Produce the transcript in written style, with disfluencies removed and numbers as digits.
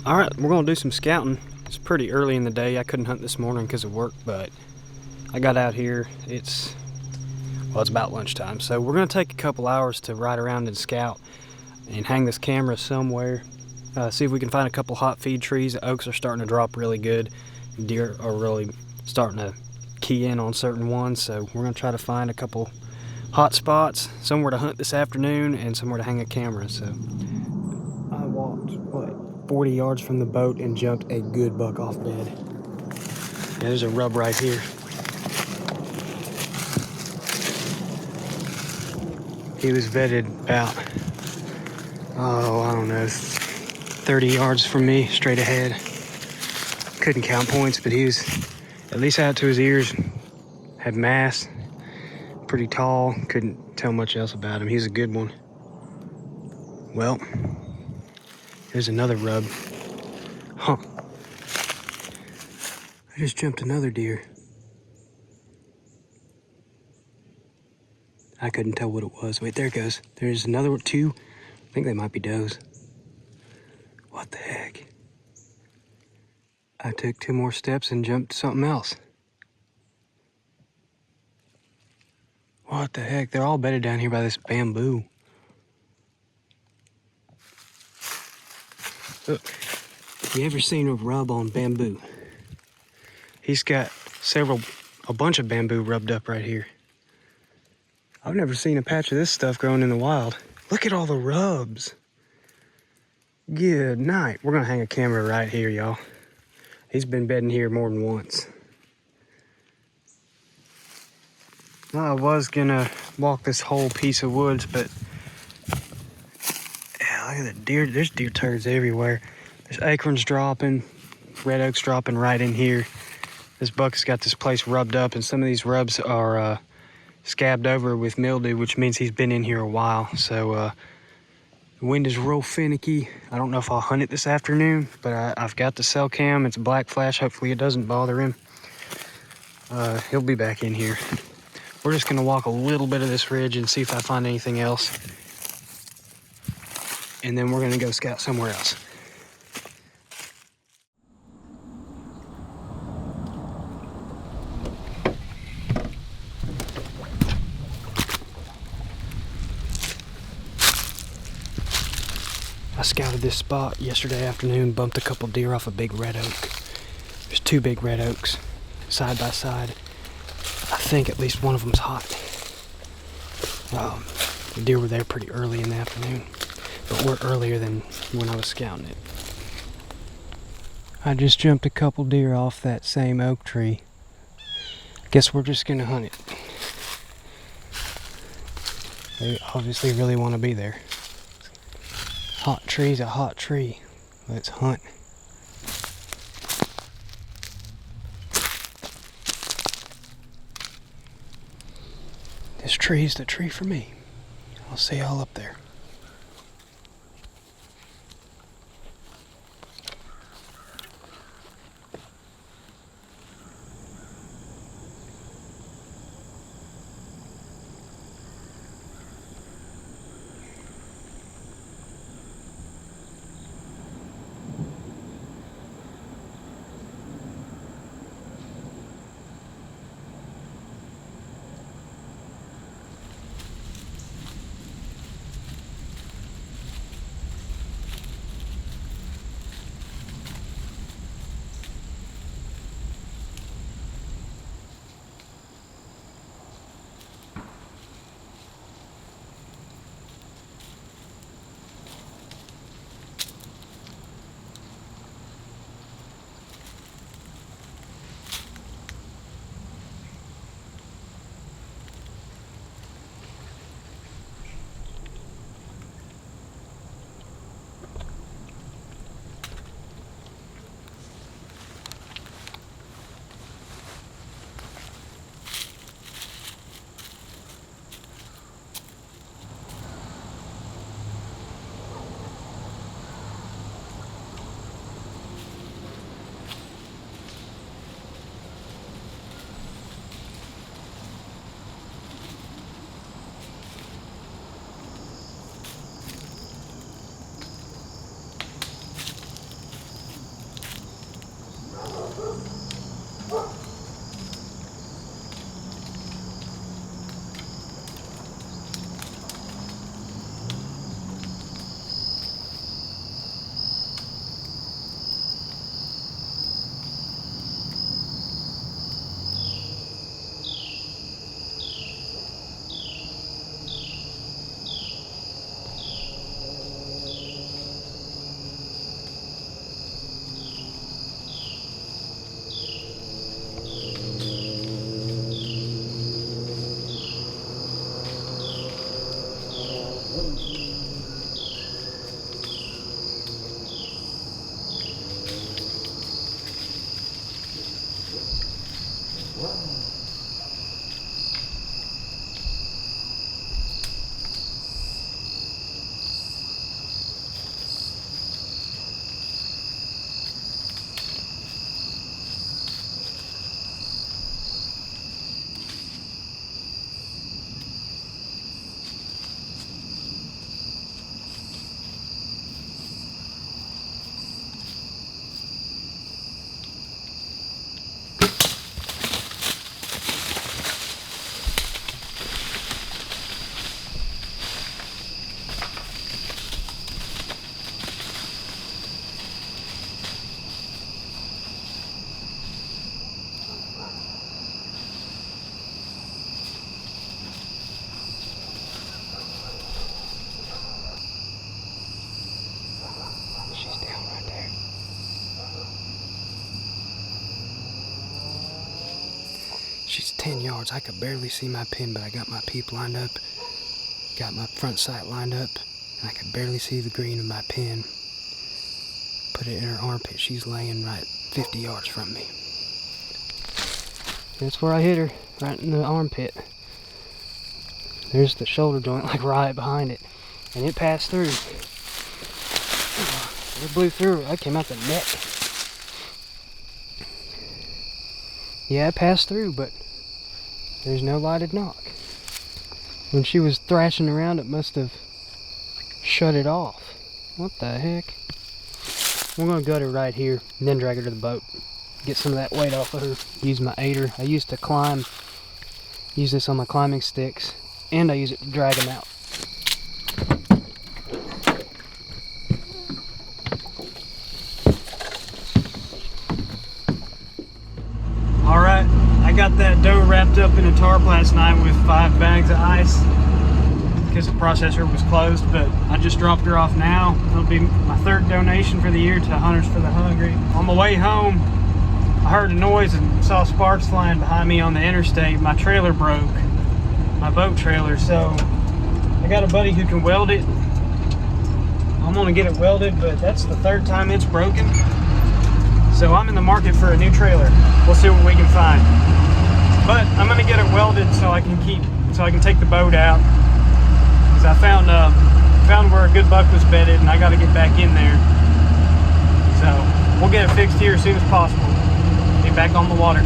All right, we're gonna do some scouting. It's pretty early in the day. I couldn't hunt this morning because of work, but I got out here. It's about lunchtime, so we're gonna take a couple hours to ride around and scout and hang this camera somewhere. See if we can find a couple hot feed trees. The oaks are starting to drop really good. Deer are really starting to key in on certain ones, so we're gonna try to find a couple hot spots, somewhere to hunt this afternoon and somewhere to hang a camera. So I walked 40 yards from the boat and jumped a good buck off bed. Yeah, there's a rub right here. He was vetted about, I don't know, 30 yards from me, straight ahead. Couldn't count points, but he was at least out to his ears, had mass, pretty tall. Couldn't tell much else about him. He's a good one. Well, here's another rub. Huh. I just jumped another deer. I couldn't tell what it was. Wait, there it goes. There's another two. I think they might be does. What the heck? I took 2 more steps and jumped something else. What the heck? They're all bedded down here by this bamboo. Look, you ever seen a rub on bamboo? He's got a bunch of bamboo rubbed up right here. I've never seen a patch of this stuff growing in the wild. Look at all the rubs. Good night. We're gonna hang a camera right here, y'all. He's been bedding here more than once. I was gonna walk this whole piece of woods, but yeah, look at the deer. There's deer turds everywhere. There's acorns dropping, red oaks dropping right in here. This buck's got this place rubbed up, and some of these rubs are scabbed over with mildew, which means he's been in here a while. So the wind is real finicky. I don't know if I'll hunt it this afternoon, but I've got the cell cam. It's a black flash. Hopefully it doesn't bother him. He'll be back in here. We're just gonna walk a little bit of this ridge and see if I find anything else. And then we're gonna go scout somewhere else. I scouted this spot yesterday afternoon, bumped a couple deer off a big red oak. There's 2 big red oaks side by side. I think at least one of them's hot. The deer were there pretty early in the afternoon, but we're earlier than when I was scouting it. I just jumped a couple deer off that same oak tree. Guess we're just gonna hunt it. They obviously really want to be there. Hot tree's a hot tree. Let's hunt. This tree's the tree for me. I'll see y'all up there. 10 yards. I could barely see my pin, but I got my peep lined up, got my front sight lined up, and I could barely see the green of my pin. Put it in her armpit. She's laying right 50 yards from me. That's where I hit her, right in the armpit. There's the shoulder joint, like right behind it. And it passed through. It blew through. I came out the neck. Yeah, it passed through, but there's no lighted knock. When she was thrashing around, it must have shut it off. What the heck? We're gonna gut her right here, and then drag her to the boat. Get some of that weight off of her. Use my aider. I used to climb. Use this on my climbing sticks, and I use it to drag them out. Alright, I got that dough wrapped up in a tarp last night with 5 bags of ice because the processor was closed, but I just dropped her off now. It'll be my 3rd donation for the year to Hunters for the Hungry. On my way home, I heard a noise and saw sparks flying behind me on the interstate. My trailer broke, my boat trailer, so I got a buddy who can weld it. I'm gonna get it welded, but that's the 3rd time it's broken. So I'm in the market for a new trailer. We'll see what we can find. But I'm gonna get it welded so I can take the boat out. Because I found where a good buck was bedded, and I gotta get back in there. So we'll get it fixed here as soon as possible. Get back on the water.